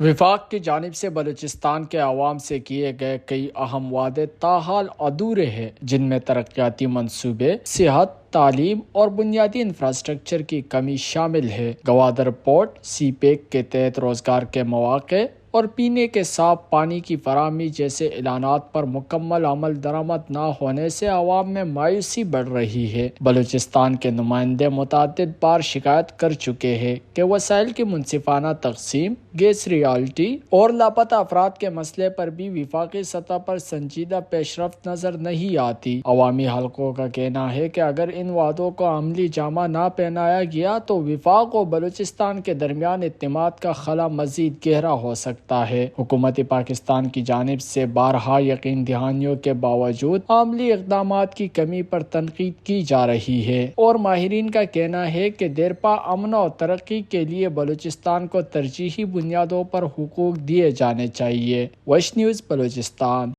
وفاق کی جانب سے بلوچستان کے عوام سے کیے گئے کئی اہم وعدے تاحال ادھورے ہیں، جن میں ترقیاتی منصوبے، صحت، تعلیم اور بنیادی انفراسٹرکچر کی کمی شامل ہے۔ گوادر پورٹ، سی پیک کے تحت روزگار کے مواقع اور پینے کے صاف پانی کی فراہمی جیسے اعلانات پر مکمل عمل درآمد نہ ہونے سے عوام میں مایوسی بڑھ رہی ہے۔ بلوچستان کے نمائندے متعدد بار شکایت کر چکے ہیں کہ وسائل کی منصفانہ تقسیم، گیس ریالٹی اور لاپتہ افراد کے مسئلے پر بھی وفاقی سطح پر سنجیدہ پیش رفت نظر نہیں آتی۔ عوامی حلقوں کا کہنا ہے کہ اگر ان وعدوں کو عملی جامہ نہ پہنایا گیا تو وفاق و بلوچستان کے درمیان اعتماد کا خلا مزید گہرا ہو سکتا ہے۔ حکومت پاکستان کی جانب سے بارہا یقین دہانیوں کے باوجود عملی اقدامات کی کمی پر تنقید کی جا رہی ہے، اور ماہرین کا کہنا ہے کہ دیرپا امن و ترقی کے لیے بلوچستان کو ترجیحی بنیادوں پر حقوق دیے جانے چاہیے۔ ویش نیوز بلوچستان۔